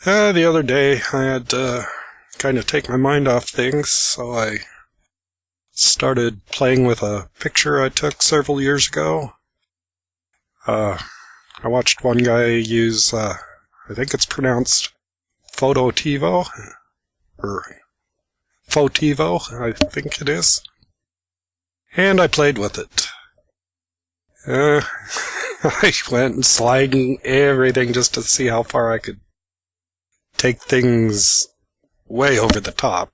The other day I had to kind of take my mind off things, so I started playing with a picture I took several years ago. I watched one guy use, I think it's pronounced Phototivo, or Fotivo, I think it is, and I played with it. I went sliding everything just to see how far I could take things way over the top.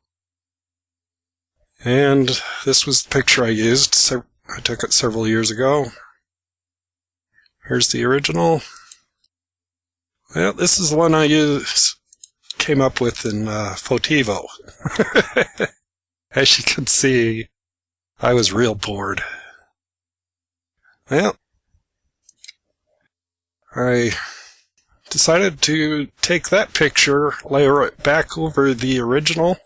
And this was the picture I used. I took it several years ago. Here's the original. Well, this is the one I came up with in Fotivo. As you can see, I was real bored. Well, I decided to take that picture, layer it back over the original,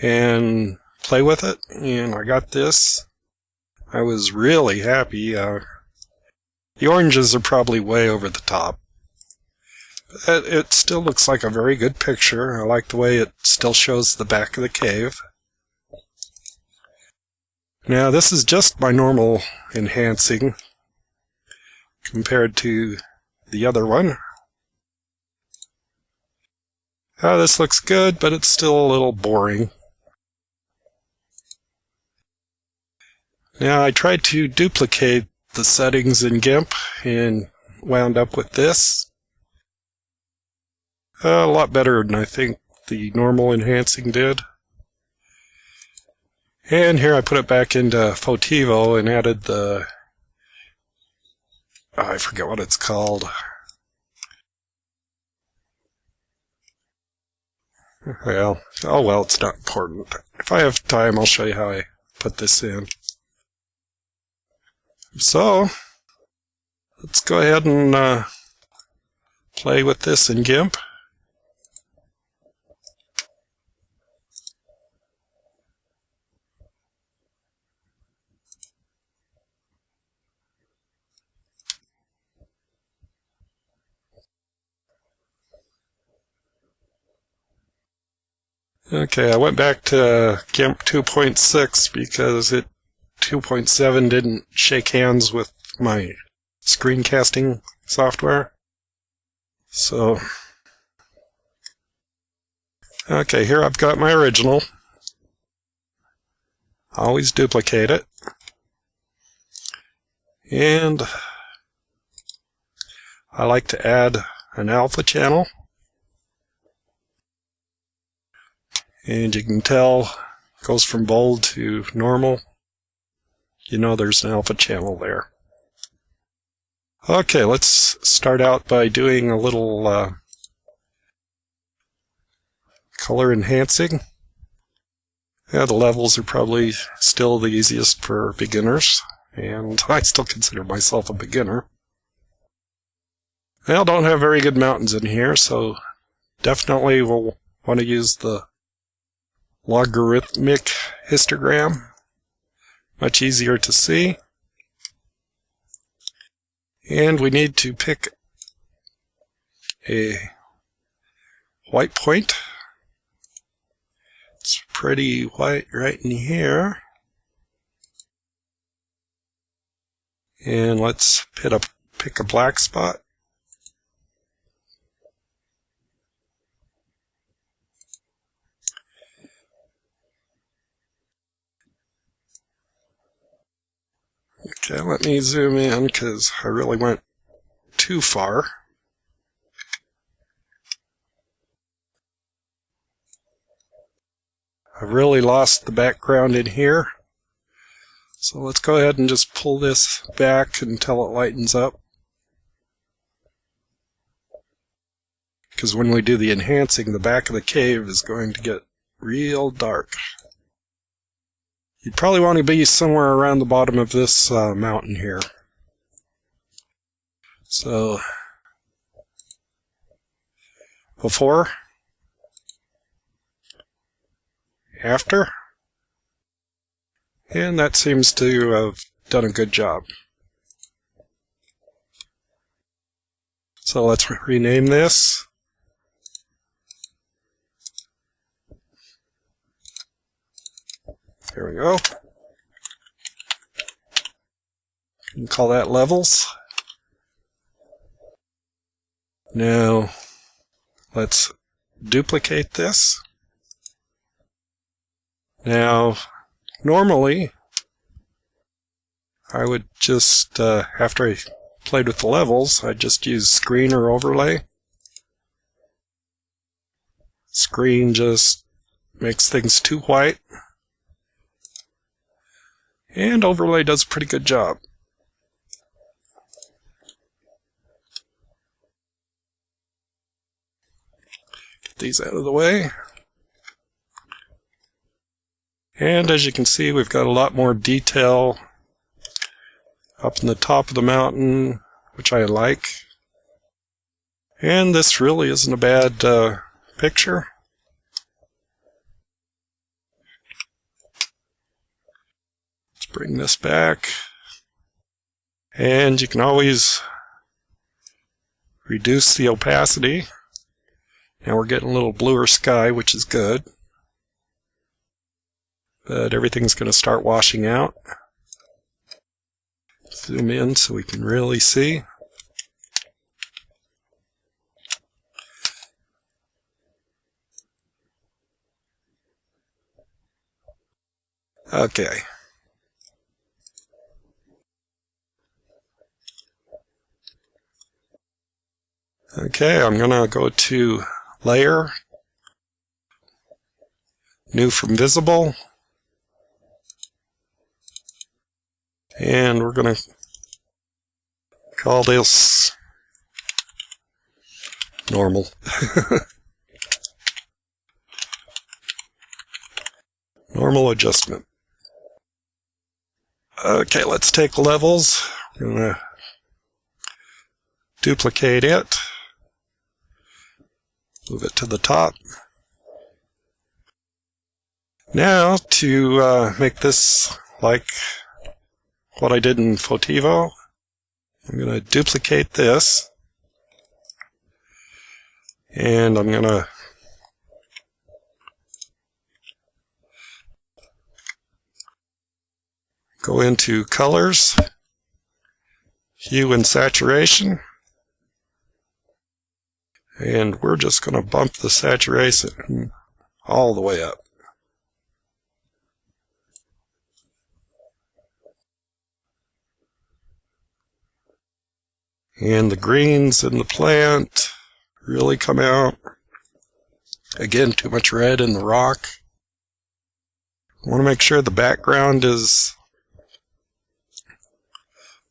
and play with it, and I got this. I was really happy. The oranges are probably way over the top. But it still looks like a very good picture. I like the way it still shows the back of the cave. Now, this is just my normal enhancing compared to the other one. This looks good, but it's still a little boring. Now, I tried to duplicate the settings in GIMP and wound up with this. A lot better than I think the normal enhancing did. And here I put it back into Fotivo and added the... I forget what it's called. Well, it's not important. If I have time, I'll show you how I put this in. So, let's go ahead and play with this in GIMP. Okay, I went back to GIMP 2.6 because 2.7 didn't shake hands with my screencasting software. So, okay, here I've got my original. Always duplicate it. And I like to add an alpha channel. And you can tell it goes from bold to normal. You know there's an alpha channel there. Okay, let's start out by doing a little color enhancing. Yeah, the levels are probably still the easiest for beginners, and I still consider myself a beginner. I don't have very good mountains in here, so definitely we'll want to use the logarithmic histogram. Much easier to see. And we need to pick a white point. It's pretty white right in here. And let's pick a black spot. Okay, let me zoom in because I really went too far. I really lost the background in here. So let's go ahead and just pull this back until it lightens up. Because when we do the enhancing, the back of the cave is going to get real dark. You'd probably want to be somewhere around the bottom of this mountain here. So, before, after, and that seems to have done a good job. So let's rename this. There we go. You can call that levels. Now, let's duplicate this. Now, normally, I would just, after I played with the levels, I'd just use screen or overlay. Screen just makes things too white. And overlay does a pretty good job. Get these out of the way. And as you can see, we've got a lot more detail up in the top of the mountain, which I like. And this really isn't a bad picture. Let's bring this back. And you can always reduce the opacity. Now we're getting a little bluer sky, which is good. But everything's going to start washing out. Zoom in so we can really see. Okay. Okay, I'm going to go to Layer, New from Visible, and we're going to call this Normal. Normal adjustment. Okay, let's take levels. We're going to duplicate it. Move it to the top. Now, to make this like what I did in Fotivo, I'm going to duplicate this. And I'm going to go into Colors, Hue and Saturation. And we're just going to bump the saturation all the way up. And the greens in the plant really come out. Again, too much red in the rock. I want to make sure the background is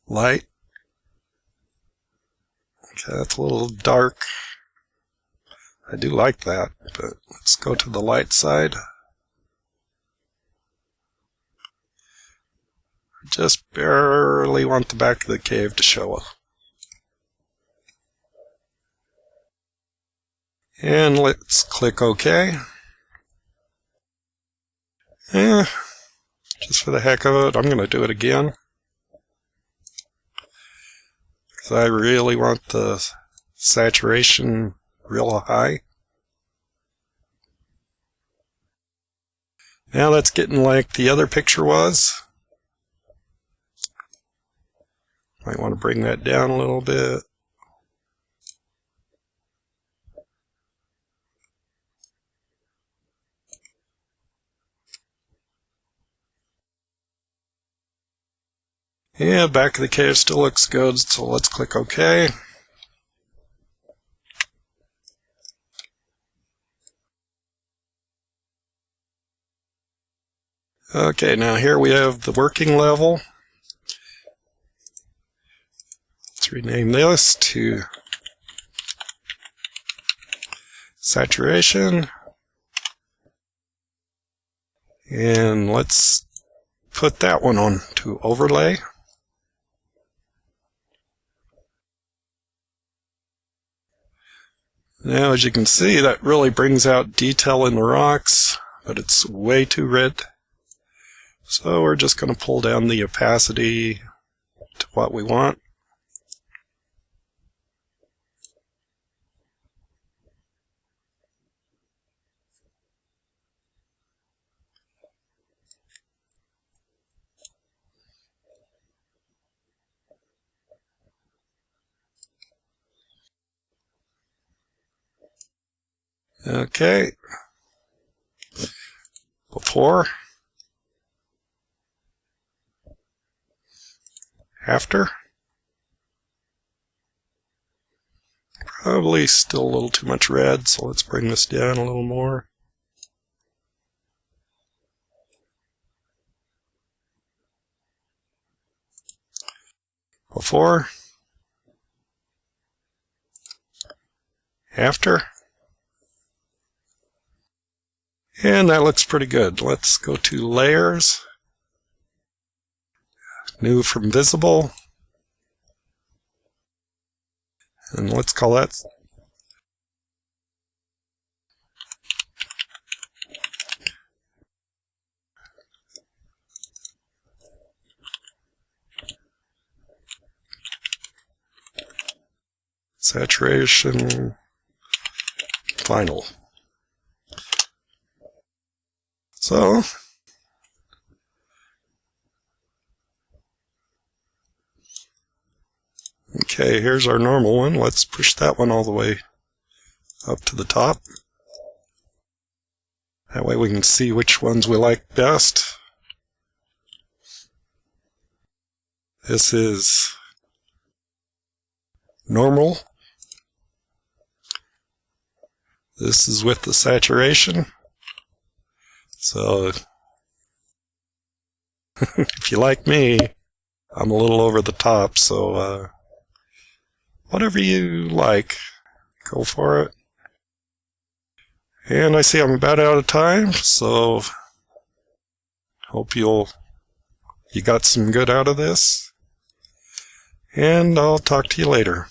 light. Okay, that's a little dark. I do like that, but let's go to the light side. Just barely want the back of the cave to show. And let's click OK. Just for the heck of it, I'm going to do it again. Because I really want the saturation real high. Now that's getting like the other picture was. Might want to bring that down a little bit. Yeah, back of the cave still looks good, so let's click OK. Okay, now here we have the working level. Let's rename this to Saturation. And let's put that one on to Overlay. Now, as you can see, that really brings out detail in the rocks, but it's way too red. So we're just going to pull down the opacity to what we want. Okay. Before. After. Probably still a little too much red, so let's bring this down a little more. Before. After. And that looks pretty good. Let's go to Layers. New from Visible. And let's call that Saturation Final. So, okay, here's our normal one. Let's push that one all the way up to the top. That way we can see which ones we like best. This is normal. This is with the saturation. So, if you like me, I'm a little over the top, so whatever you like, go for it. And I see I'm about out of time, so hope you got some good out of this. And I'll talk to you later.